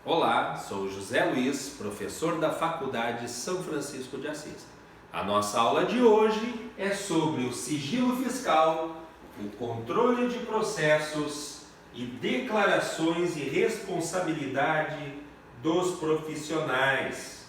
Olá, sou José Luiz, professor da Faculdade São Francisco de Assis. A nossa aula de hoje é sobre o sigilo fiscal, o controle de processos e declarações e responsabilidade dos profissionais.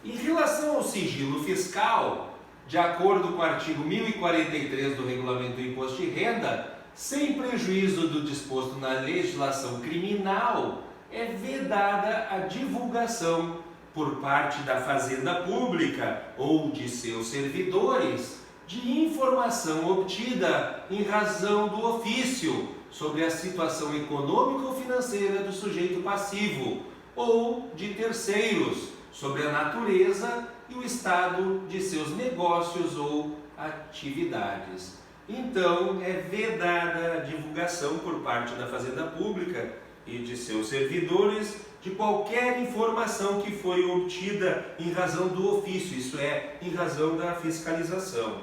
Em relação ao sigilo fiscal, de acordo com o artigo 1043 do Regulamento do Imposto de Renda, sem prejuízo do disposto na legislação criminal, é vedada a divulgação por parte da Fazenda Pública ou de seus servidores de informação obtida em razão do ofício sobre a situação econômica ou financeira do sujeito passivo ou de terceiros sobre a natureza e o estado de seus negócios ou atividades. Então, é vedada a divulgação por parte da Fazenda Pública e de seus servidores de qualquer informação que foi obtida em razão do ofício, isso é, em razão da fiscalização.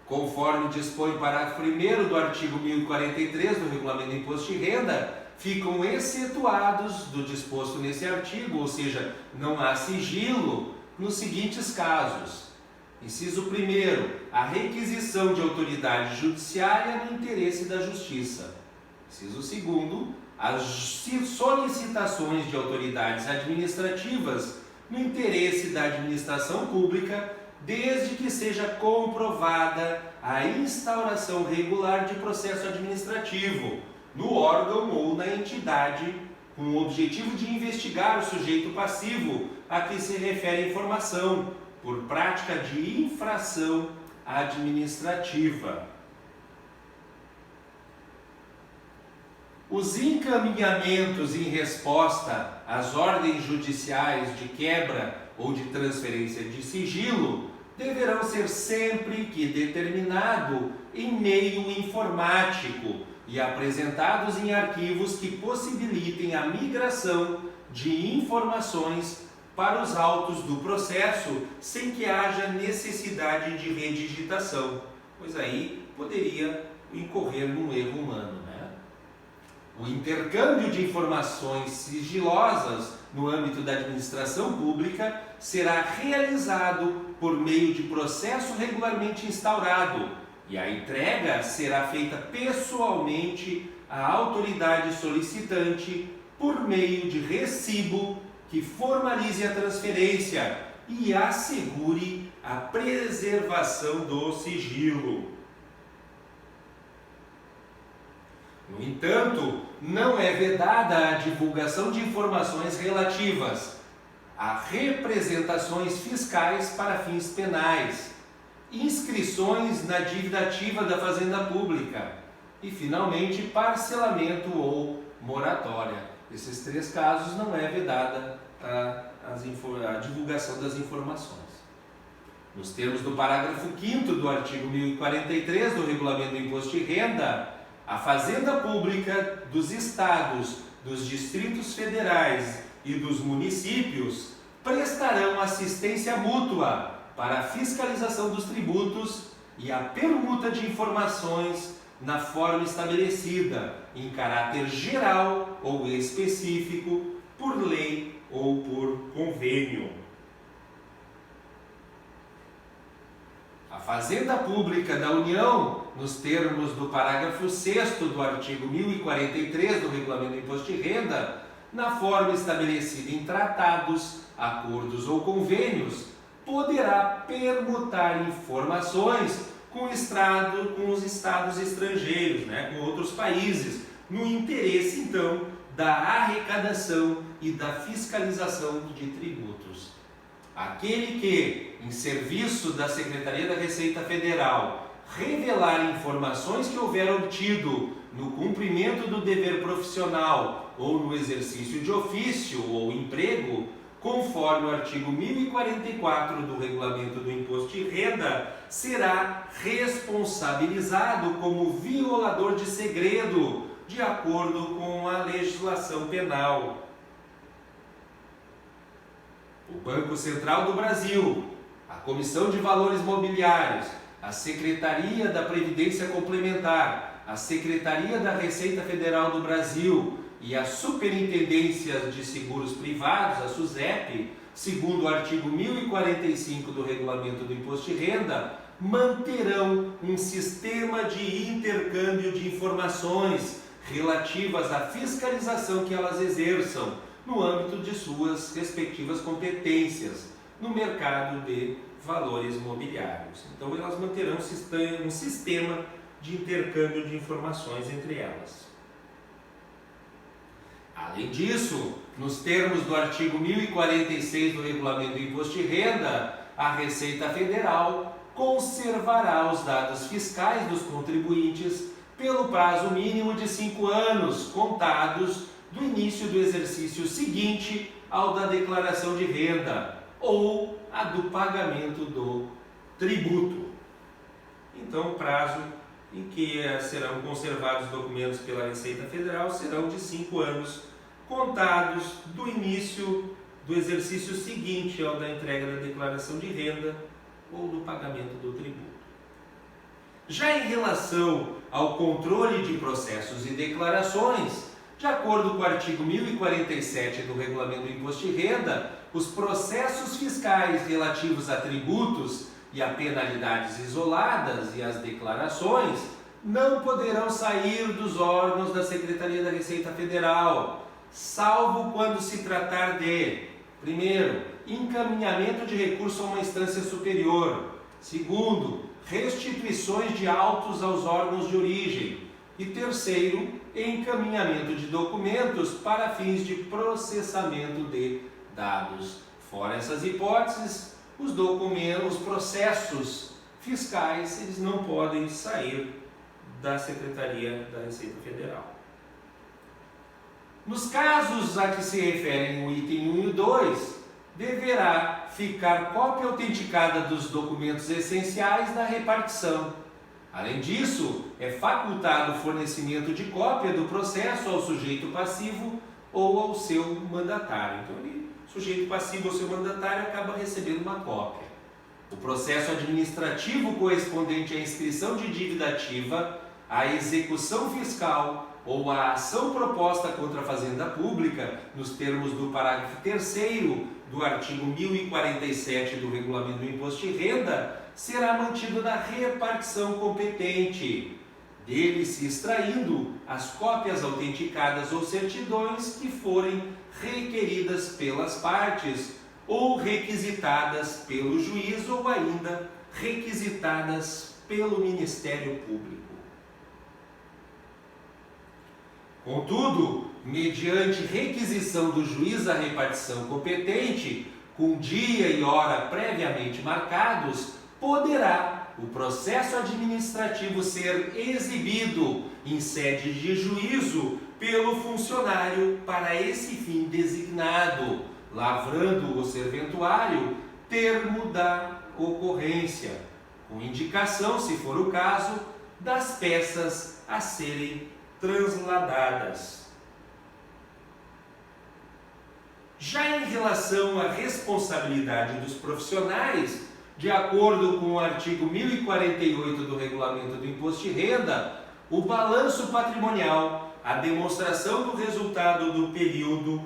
Conforme dispõe o parágrafo 1º do artigo 1043 do Regulamento do Imposto de Renda, ficam excetuados do disposto nesse artigo, ou seja, não há sigilo, nos seguintes casos. Inciso 1º, a requisição de autoridade judiciária no interesse da justiça. Inciso 2º, as solicitações de autoridades administrativas no interesse da administração pública, desde que seja comprovada a instauração regular de processo administrativo no órgão ou na entidade, com o objetivo de investigar o sujeito passivo a que se refere a informação, por prática de infração administrativa. Os encaminhamentos em resposta às ordens judiciais de quebra ou de transferência de sigilo deverão ser sempre que determinado em meio informático e apresentados em arquivos que possibilitem a migração de informações para os autos do processo sem que haja necessidade de redigitação, pois aí poderia incorrer num erro humano, né? O intercâmbio de informações sigilosas no âmbito da administração pública será realizado por meio de processo regularmente instaurado e a entrega será feita pessoalmente à autoridade solicitante por meio de recibo que formalize a transferência e assegure a preservação do sigilo. No entanto, não é vedada a divulgação de informações relativas a representações fiscais para fins penais, inscrições na dívida ativa da Fazenda Pública e, finalmente, parcelamento ou moratória. Esses 3 casos não é vedada a divulgação das informações. Nos termos do parágrafo 5º do artigo 1043 do Regulamento do Imposto de Renda, a Fazenda Pública dos Estados, dos Distritos Federais e dos municípios prestarão assistência mútua para a fiscalização dos tributos e a permuta de informações na forma estabelecida, em caráter geral ou específico, por lei ou por convênio. A Fazenda Pública da União, nos termos do parágrafo 6º do artigo 1043 do Regulamento do Imposto de Renda, na forma estabelecida em tratados, acordos ou convênios, poderá permutar informações com os estados estrangeiros, com outros países, no interesse, então, da arrecadação e da fiscalização de tributos. Aquele que, em serviço da Secretaria da Receita Federal, revelar informações que houver obtido no cumprimento do dever profissional ou no exercício de ofício ou emprego, conforme o artigo 1044 do Regulamento do Imposto de Renda, será responsabilizado como violador de segredo, de acordo com a legislação penal. O Banco Central do Brasil, a Comissão de Valores Mobiliários, a Secretaria da Previdência Complementar a Secretaria da Receita Federal do Brasil e a Superintendência de Seguros Privados, a SUSEP, segundo o artigo 1045 do Regulamento do Imposto de Renda, manterão um sistema de intercâmbio de informações relativas à fiscalização que elas exerçam no âmbito de suas respectivas competências no mercado de valores mobiliários. Então, elas manterão um sistema de intercâmbio de informações entre elas. Além disso, nos termos do artigo 1046 do Regulamento do Imposto de Renda, a Receita Federal conservará os dados fiscais dos contribuintes pelo prazo mínimo de 5 anos, contados do início do exercício seguinte ao da declaração de renda ou a do pagamento do tributo. Então, o prazo em que serão conservados documentos pela Receita Federal serão de 5 anos, contados do início do exercício seguinte ao da entrega da declaração de renda ou do pagamento do tributo. Já em relação ao controle de processos e declarações, de acordo com o artigo 1047 do Regulamento do Imposto de Renda, os processos fiscais relativos a tributos e a penalidades isoladas e as declarações não poderão sair dos órgãos da Secretaria da Receita Federal, salvo quando se tratar de, primeiro, encaminhamento de recurso a uma instância superior, segundo, restituições de autos aos órgãos de origem e terceiro, encaminhamento de documentos para fins de processamento de dados. Fora essas hipóteses, os processos fiscais, eles não podem sair da Secretaria da Receita Federal. Nos casos a que se referem o item 1 e 2, deverá ficar cópia autenticada dos documentos essenciais da repartição. Além disso, é facultado o fornecimento de cópia do processo ao sujeito passivo ou ao seu mandatário. Então, o sujeito passivo ou seu mandatário acaba recebendo uma cópia. O processo administrativo correspondente à inscrição de dívida ativa, à execução fiscal ou à ação proposta contra a Fazenda Pública, nos termos do parágrafo 3º do artigo 1047 do Regulamento do Imposto de Renda, será mantido na repartição competente, dele se extraindo as cópias autenticadas ou certidões que forem requeridas pelas partes ou requisitadas pelo juiz ou ainda requisitadas pelo Ministério Público. Contudo, mediante requisição do juiz da repartição competente, com dia e hora previamente marcados, poderá o processo administrativo ser exibido em sede de juízo pelo funcionário para esse fim designado, lavrando o serventuário termo da ocorrência, com indicação, se for o caso, das peças a serem transladadas. Já em relação à responsabilidade dos profissionais, de acordo com o artigo 1048 do Regulamento do Imposto de Renda, o balanço patrimonial, a demonstração do resultado do período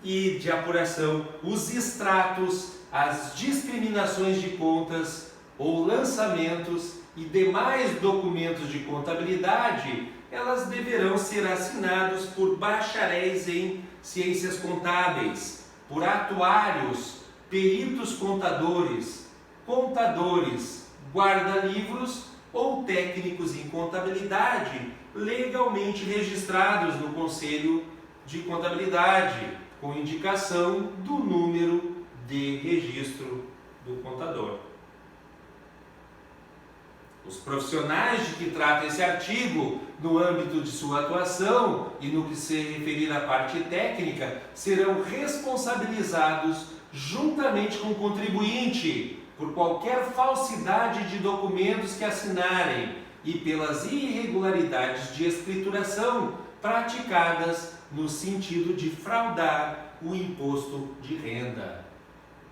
e de apuração, os extratos, as discriminações de contas ou lançamentos e demais documentos de contabilidade, elas deverão ser assinados por bacharéis em ciências contábeis, por atuários, peritos contadores, guarda-livros ou técnicos em contabilidade legalmente registrados no Conselho de Contabilidade, com indicação do número de registro do contador. Os profissionais de que trata esse artigo, no âmbito de sua atuação e no que se referir à parte técnica, serão responsabilizados juntamente com o contribuinte por qualquer falsidade de documentos que assinarem e pelas irregularidades de escrituração praticadas no sentido de fraudar o imposto de renda.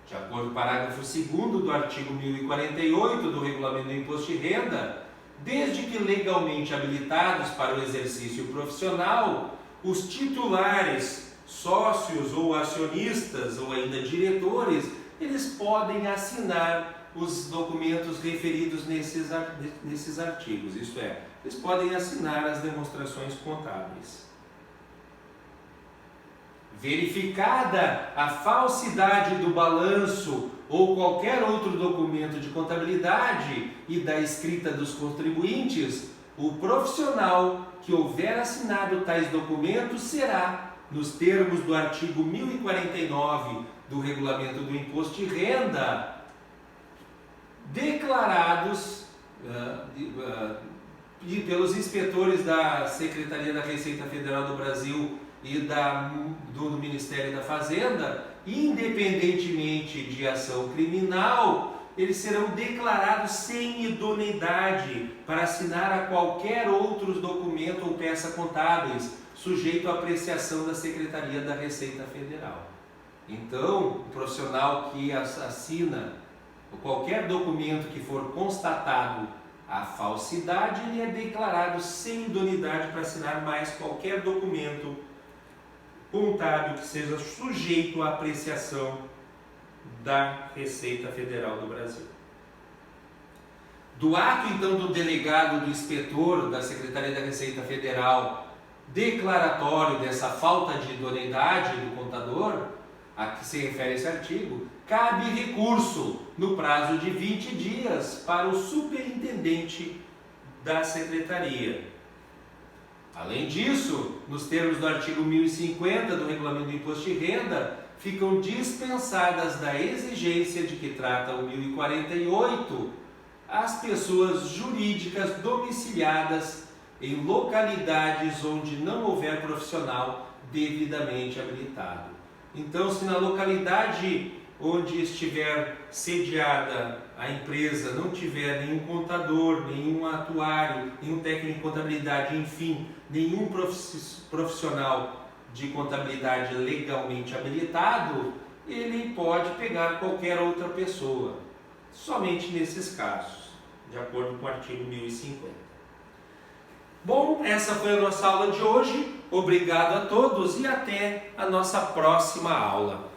De acordo com o parágrafo 2º do artigo 1048 do Regulamento do Imposto de Renda, desde que legalmente habilitados para o exercício profissional, os titulares, sócios ou acionistas ou ainda diretores, eles podem assinar os documentos referidos nesses artigos, isto é, eles podem assinar as demonstrações contábeis. Verificada a falsidade do balanço ou qualquer outro documento de contabilidade e da escrita dos contribuintes, o profissional que houver assinado tais documentos será, nos termos do artigo 1049 do Regulamento do Imposto de Renda, declarados pelos inspetores da Secretaria da Receita Federal do Brasil e do Ministério da Fazenda, independentemente de ação criminal, eles serão declarados sem idoneidade para assinar a qualquer outro documento ou peça contábeis, sujeito à apreciação da Secretaria da Receita Federal. Então, o profissional que assina qualquer documento que for constatado a falsidade, ele é declarado sem idoneidade para assinar mais qualquer documento contábil que seja sujeito à apreciação da Receita Federal do Brasil. Do ato, então, do delegado do inspetor da Secretaria da Receita Federal declaratório dessa falta de idoneidade do contador, a que se refere esse artigo, cabe recurso no prazo de 20 dias para o superintendente da Secretaria. Além disso, nos termos do artigo 1050 do Regulamento do Imposto de Renda, ficam dispensadas da exigência de que trata o 1048 as pessoas jurídicas domiciliadas em localidades onde não houver profissional devidamente habilitado. Então, se na localidade onde estiver sediada a empresa não tiver nenhum contador, nenhum atuário, nenhum técnico de contabilidade, enfim, nenhum profissional de contabilidade legalmente habilitado, ele pode pegar qualquer outra pessoa, somente nesses casos, de acordo com o artigo 1050. Bom, essa foi a nossa aula de hoje. Obrigado a todos e até a nossa próxima aula.